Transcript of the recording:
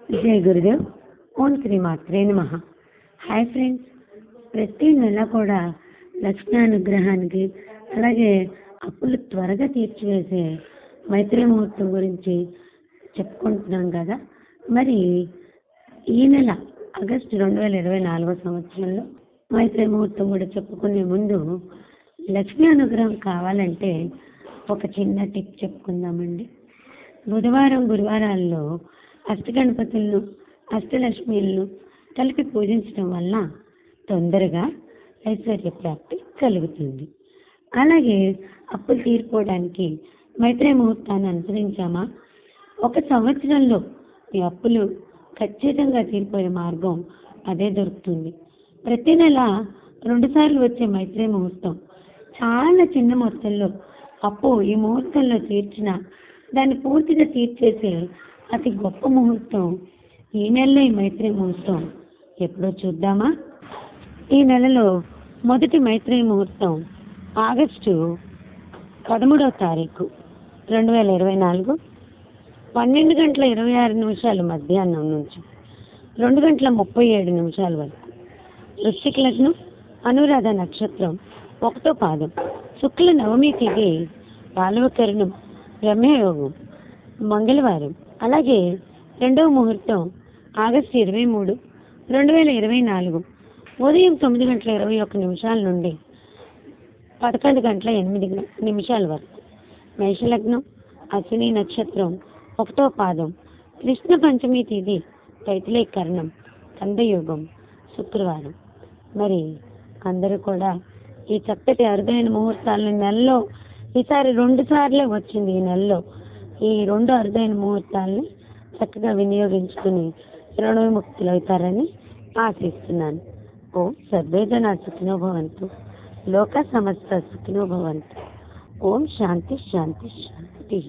జై గురుదేవ్. ఓం శ్రీ మాత్రే నమః. Hi friends, ప్రతి నెల కూడా లక్ష్మీ అనుగ్రహానికి అలాగే అప్పులు త్వరగా తీర్చివేసే మైత్రి ముహూర్తం గురించి చెప్పుకుంటున్నాం కదా. మరి ఈ నెల ఆగస్టు 2024 సంవత్సరంలో మైత్రి ముహూర్తం కూడా చెప్పుకునే ముందు లక్ష్మీ అనుగ్రహం కావాలంటే ఒక చిన్న టిప్ చెప్పుకుందామండి. బుధవారం గురువారాల్లో అష్టగణపతులను అష్టలక్ష్మిలను కలిపి పూజించడం వల్ల తొందరగా ఐశ్వర్య ప్రాప్తి కలుగుతుంది. అలాగే అప్పులు తీరిపోవడానికి మైత్రి ముహూర్తాన్ని అనుసరించామా, ఒక సంవత్సరంలో ఈ అప్పులు ఖచ్చితంగా తీరిపోయే మార్గం అదే దొరుకుతుంది. ప్రతి నెల 2 సార్లు వచ్చే మైత్రి ముహూర్తం చాలా చిన్న మొత్తంలో అప్పు ఈ ముహూర్తంలో తీర్చిన దాన్ని పూర్తిగా తీర్చేసే అతి గొప్ప ముహూర్తం ఈ నెలలో ఈ మైత్రి ముహూర్తం. ఎప్పుడో చూద్దామా? ఈ నెలలో మొదటి మైత్రి ముహూర్తం ఆగస్టు 13వ తారీఖు 2024 12:26 మధ్యాహ్నం నుంచి 2:37 వరకు. వృశ్చిక లగ్నం, అనురాధ నక్షత్రం, 1వ పాదం, శుక్ల నవమి తిథి, బాలవకరణం, బ్రహ్మయోగం, మంగళవారం. అలాగే రెండవ ముహూర్తం ఆగస్టు 23, 2024 ఉదయం 9:21 నుండి 11:08 వరకు. మేషలగ్నం, అశ్విని నక్షత్రం, 1వ పాదం, కృష్ణ పంచమి తిథి, తైతిలేకరణం, కందయోగం, శుక్రవారం. మరి అందరూ కూడా ఈ చక్కటి అరుదైన ముహూర్తాలను నెలలో ఈసారి 2 సార్లే వచ్చింది. ఈ నెలలో ఈ 2 అరుదైన ముహూర్తాలని చక్కగా వినియోగించుకుని రుణవిముక్తులు అవుతారని ఆశిస్తున్నాను. ఓం సర్వే జనా సుఖినో భవంతు, లోక సమస్త సుఖినో భవంతు. ఓం శాంతి శాంతి శాంతి.